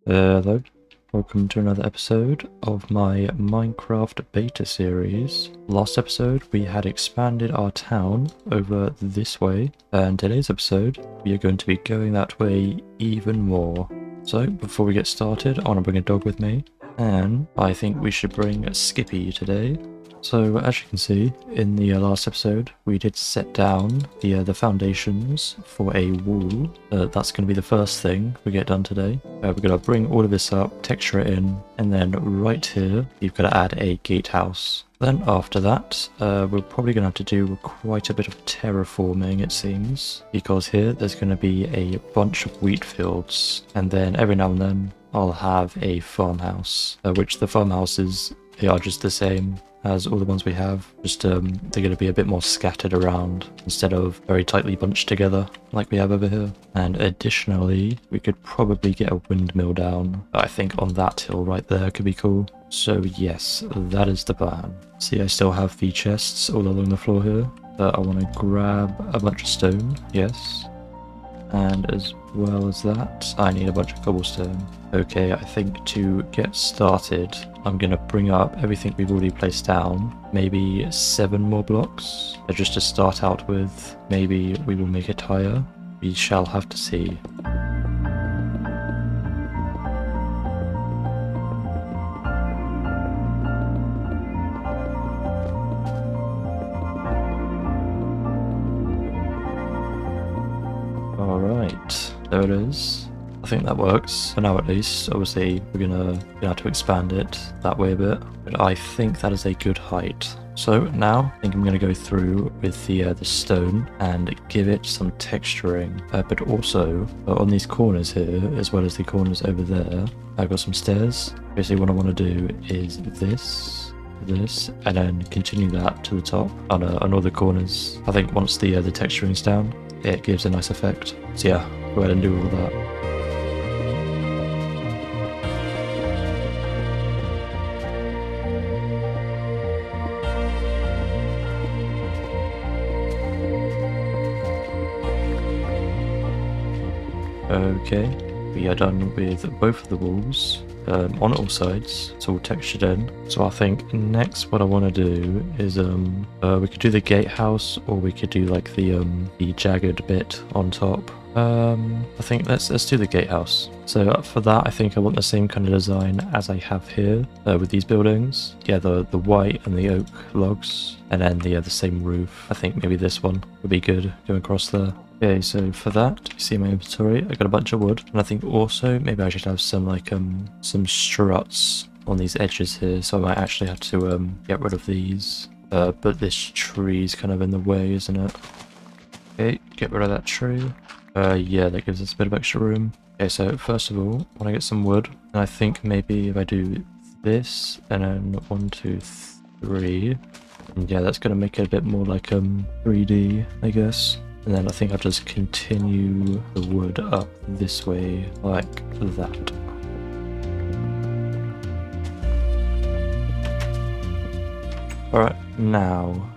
Hello, welcome to another episode of my Minecraft beta series. Last episode we had expanded our town over this way, and today's episode we are going to be going that way even more. So before we get started, I want to bring a dog with me, and I think we should bring Skippy today. So as you can see, in the last episode, we did set down the foundations for a wall. That's going to be the first thing we get done today. We're going to bring all of this up, texture it in, and then right here, you've got to add a gatehouse. Then after that, we're probably going to have to do quite a bit of terraforming, it seems, because here there's going to be a bunch of wheat fields, and then every now and then I'll have a farmhouse, which the farmhouses, they are just the same as all the ones we have, just they're going to be a bit more scattered around instead of very tightly bunched together like we have over here. And additionally, we could probably get a windmill down. I think on that hill right there could be cool. So yes, that is the plan. See, I still have the chests all along the floor here, but I want to grab a bunch of stone, yes. And as well as that, I need a bunch of cobblestone. Okay, I think to get started, I'm going to bring up everything we've already placed down, maybe 7 more blocks. Just to start out with, maybe we will make it higher. We shall have to see. Alright, there it is. I think that works for now at least. Obviously we're gonna have to expand it that way a bit, but I think that is a good height. So now I think I'm gonna go through with the stone and give it some texturing, but also on these corners here as well as the corners over there, I've got some stairs. Basically what I want to do is this, and then continue that to the top on all the corners. I think once the texturing's down, it gives a nice effect. So yeah, go ahead and do all that. Okay, we are done with both of the walls on all sides. It's all textured in. So I think next what I want to do is we could do the gatehouse, or we could do like the jagged bit on top. I think let's do the gatehouse. So for that, I think I want the same kind of design as I have here with these buildings. Yeah, the white and the oak logs, and then the same roof. I think maybe this one would be good going across there. Okay, so for that, you see my inventory, I got a bunch of wood, and I think also maybe I should have some like some struts on these edges here, so I might actually have to get rid of these. But this tree's kind of in the way, isn't it? Okay, get rid of that tree. Yeah, that gives us a bit of extra room. Okay, so first of all, I want to get some wood, and I think maybe if I do this, and then 1, 2, 3, and yeah, that's gonna make it a bit more like 3D, I guess. And then I think I'll just continue the wood up this way, like that. Alright, now,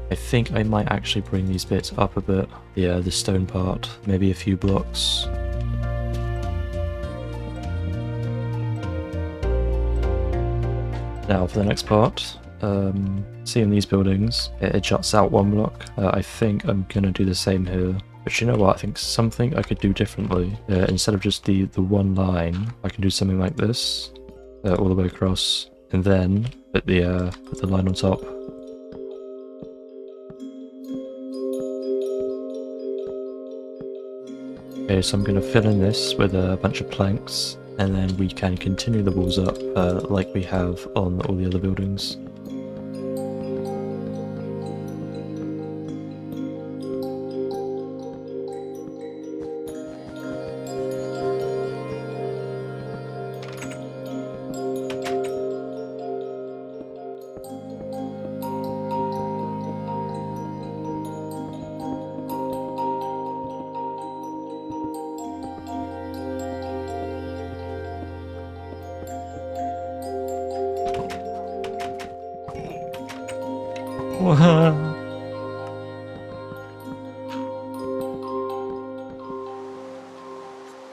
I think I might actually bring these bits up a bit. Yeah, the stone part, maybe a few blocks. Now for the next part. Seeing these buildings, it juts out 1 block. I think I'm gonna do the same here. But you know what? I think something I could do differently. Instead of just the one line, I can do something like this, all the way across, and then put the line on top. Okay, so I'm gonna fill in this with a bunch of planks, and then we can continue the walls up like we have on all the other buildings.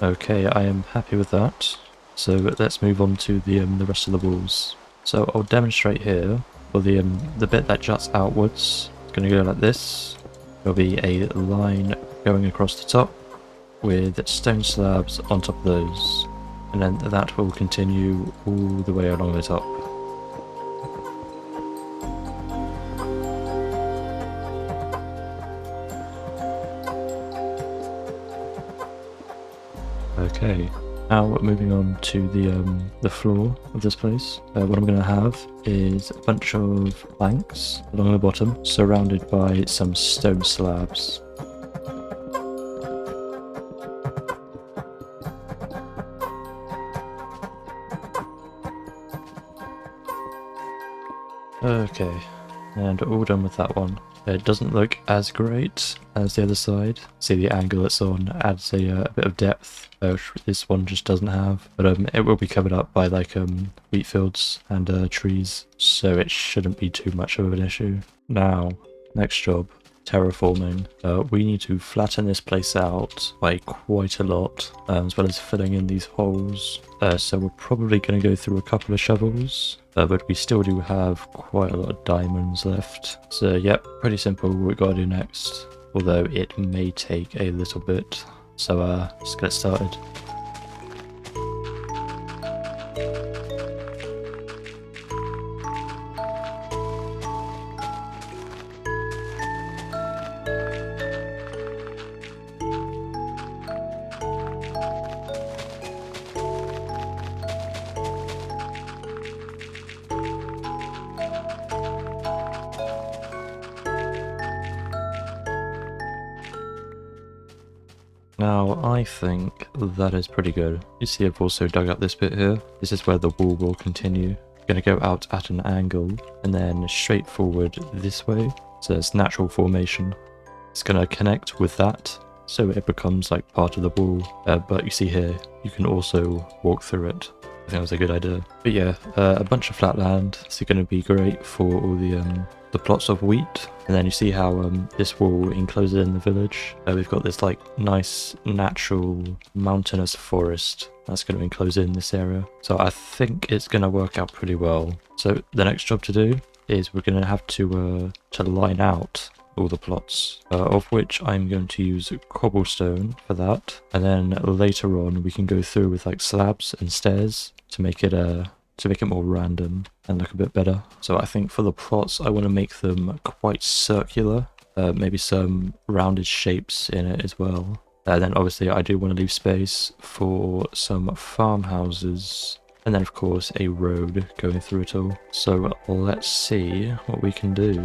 Okay, I am happy with that. So let's move on to the rest of the walls. So I'll demonstrate here for the bit that juts outwards. It's going to go like this. There'll be a line going across the top with stone slabs on top of those, and then that will continue all the way along the top. Okay, now moving on to the floor of this place. What I'm going to have is a bunch of planks along the bottom, surrounded by some stone slabs. Okay, and all done with that one. It doesn't look as great as the other side. See, the angle it's on adds a bit of depth, which this one just doesn't have. But it will be covered up by like wheat fields and trees, so it shouldn't be too much of an issue. Now, next job. Terraforming. We need to flatten this place out by quite a lot, as well as filling in these holes. So we're probably going to go through a couple of shovels, but we still do have quite a lot of diamonds left. So yep, pretty simple what we got to do next, although it may take a little bit. So let's get started. Now, I think that is pretty good. You see I've also dug up this bit here. This is where the wall will continue. Going to go out at an angle and then straight forward this way. So it's natural formation. It's going to connect with that, so it becomes like part of the wall. But you see here, you can also walk through it. I think that was a good idea. But yeah, a bunch of flat land. It's going to be great for all the plots of wheat. And then you see how this wall encloses in the village. We've got this like nice natural mountainous forest that's going to enclose in this area. So I think it's going to work out pretty well. So the next job to do is we're going to have to line out all the plots, of which I'm going to use cobblestone for that. And then later on we can go through with like slabs and stairs to make it more random and look a bit better. So I think for the plots I want to make them quite circular, maybe some rounded shapes in it as well. And then obviously I do want to leave space for some farmhouses, and then of course a road going through it all. So let's see what we can do.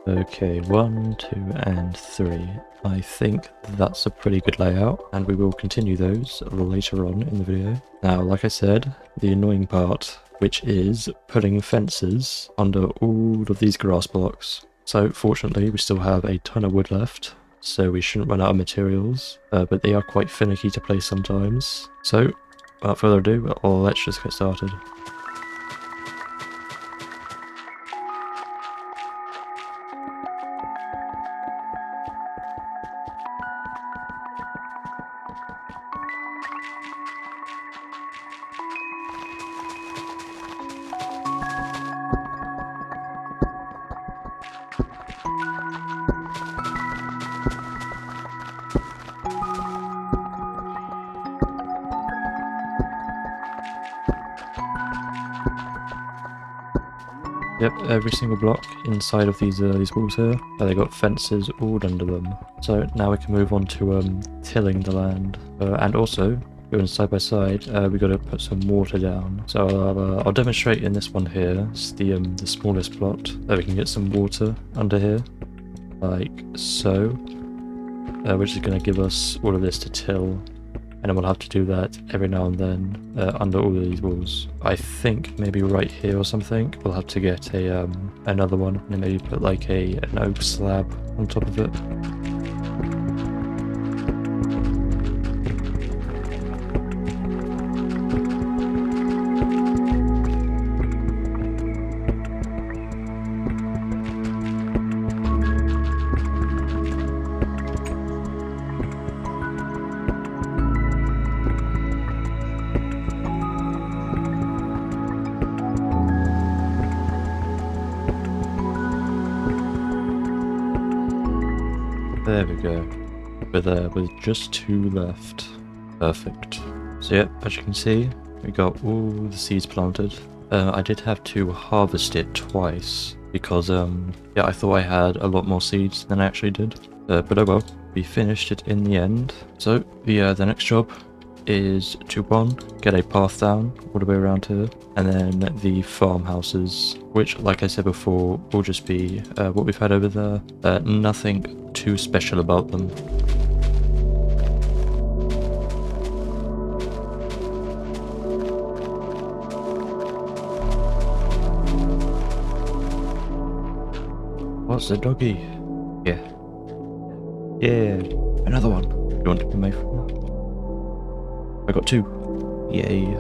Okay, 1, 2, and 3. I think that's a pretty good layout, and we will continue those later on in the video. Now, like I said, the annoying part, which is putting fences under all of these grass blocks. So fortunately, we still have a ton of wood left, so we shouldn't run out of materials, but they are quite finicky to place sometimes. So, without further ado, let's just get started. Yep, every single block inside of these walls here, they got fences all under them. So now we can move on to tilling the land. And also, going side by side, we got to put some water down. So I'll demonstrate in this one here. It's the smallest plot that we can get some water under here, like so, which is going to give us all of this to till. And then we'll have to do that every now and then under all of these walls. I think maybe right here or something, we'll have to get a another one and maybe put like an oak slab on top of it. There we go. With just 2 left. Perfect. So yeah, as you can see, we got all the seeds planted. I did have to harvest it twice because yeah, I thought I had a lot more seeds than I actually did. But oh well, we finished it in the end. So the next job is to get a path down all the way around here, and then the farmhouses, which, like I said before, will just be what we've had over there. Nothing too special about them. What's the doggy? Yeah. Yeah. Another one. You want to be my friend? I got 2. Yay.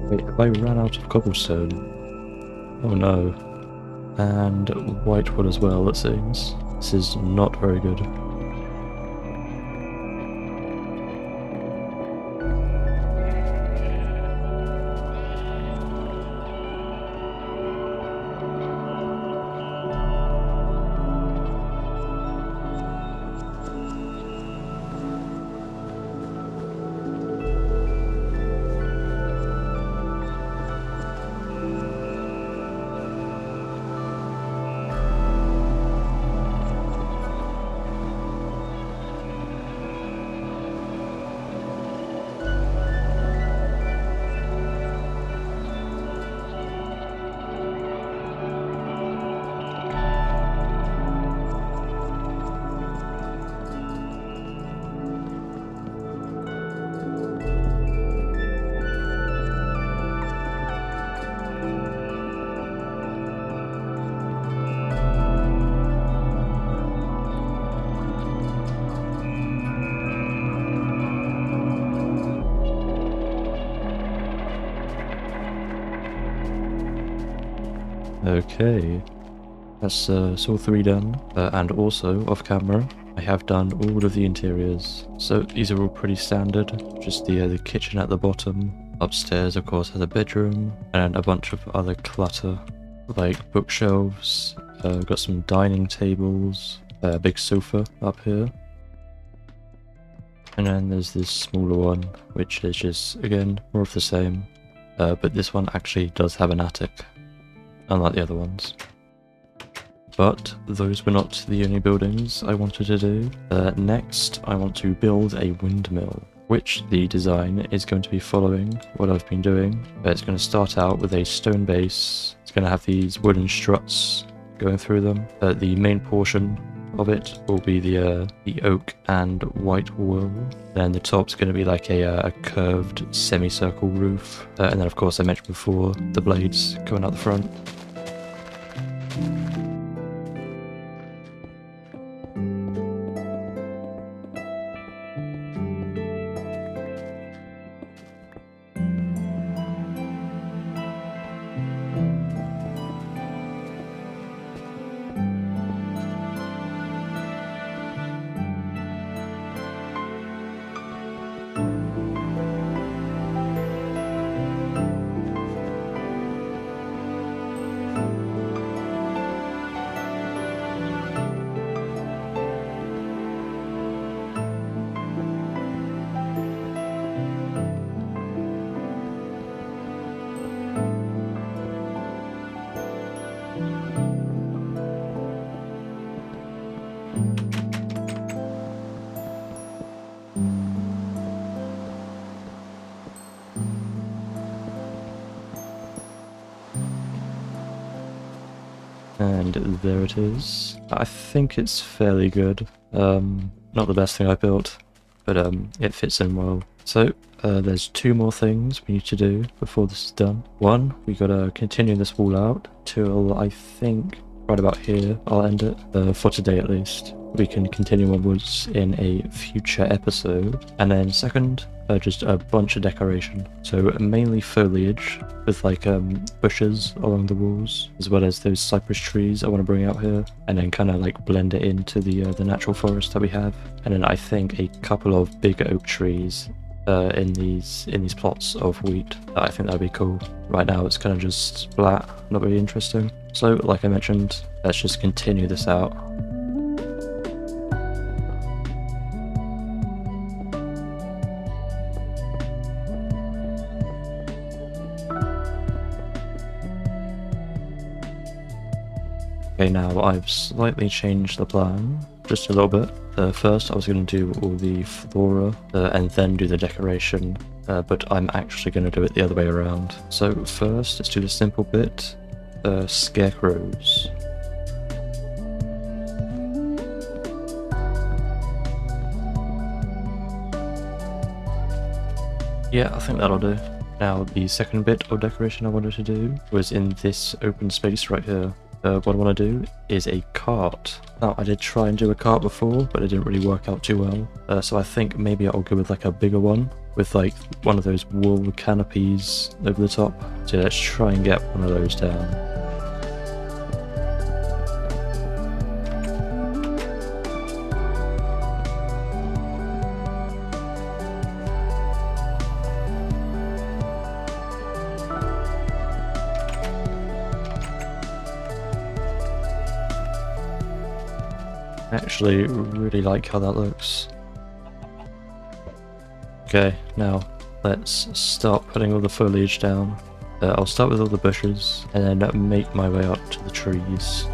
Wait, have I run out of cobblestone? Oh no. And white wood as well, it seems. This is not very good. Okay, that's all 3 done, and also off camera I have done all of the interiors. So these are all pretty standard, just the kitchen at the bottom. Upstairs of course has a bedroom and a bunch of other clutter like bookshelves. We've got some dining tables, a big sofa up here, and then there's this smaller one which is just again more of the same, but this one actually does have an attic, unlike the other ones. But those were not the only buildings I wanted to do. Next, I want to build a windmill, which the design is going to be following what I've been doing. It's going to start out with a stone base. It's going to have these wooden struts going through them. The main portion of it will be the oak and white wool. Then the top's going to be like a curved semicircle roof. And then of course I mentioned before the blades going out the front. And there it is. I think it's fairly good. Not the best thing I built, but it fits in well. So there's two more things we need to do before this is done. One, we gotta continue this wall out till I think right about here. I'll end it for today at least. We can continue onwards in a future episode. And then second, just a bunch of decoration. So mainly foliage with like bushes along the walls, as well as those cypress trees I want to bring out here, and then kind of like blend it into the natural forest that we have. And then I think a couple of big oak trees in these plots of wheat. I think that'd be cool. Right now it's kind of just flat, not very interesting. So like I mentioned, let's just continue this out. Okay, now I've slightly changed the plan, just a little bit. First I was going to do all the flora and then do the decoration, but I'm actually going to do it the other way around. So first, let's do the simple bit, scarecrows. Yeah, I think that'll do. Now the second bit of decoration I wanted to do was in this open space right here. What I want to do is a cart. Now I did try and do a cart before, but it didn't really work out too well. So I think maybe I'll go with like a bigger one with like one of those wool canopies over the top. So let's try and get one of those down. I actually really like how that looks. Okay, now let's start putting all the foliage down. I'll start with all the bushes and then make my way up to the trees.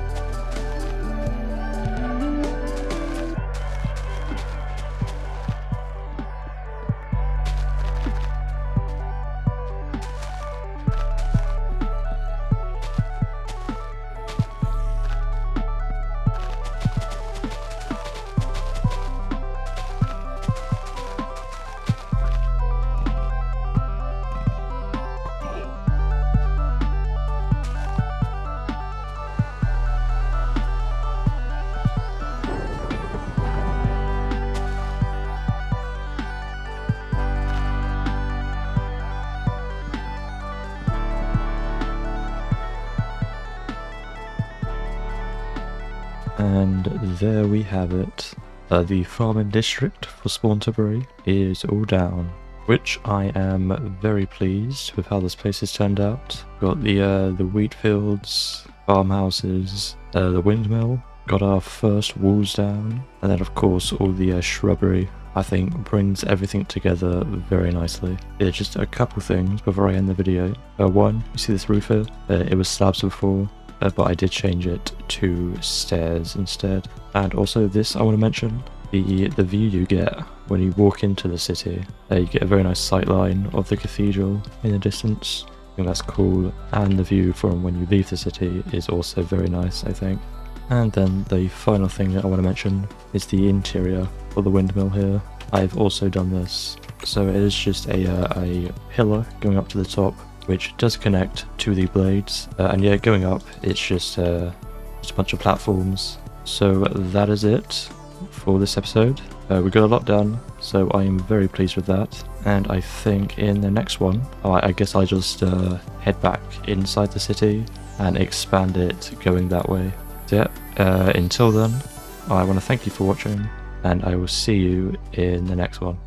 And there we have it. The farming district for Spawnterbury is all down, which I am very pleased with how this place has turned out. Got the wheat fields, farmhouses, the windmill, got our first walls down, and then of course all the shrubbery. I think brings everything together very nicely. There's just a couple things before I end the video. One, you see this roof here? It was slabs before. But I did change it to stairs instead. And also this I want to mention, the view you get when you walk into the city. You get a very nice sight line of the cathedral in the distance. I think that's cool, and the view from when you leave the city is also very nice, I think. And then the final thing that I want to mention is the interior of the windmill here. I've also done this. So it is just a pillar going up to the top, which does connect to the blades. And yeah, going up, it's just a bunch of platforms. So that is it for this episode. We got a lot done, so I am very pleased with that. And I think in the next one, I guess I just head back inside the city and expand it going that way. So yeah, until then, I want to thank you for watching, and I will see you in the next one.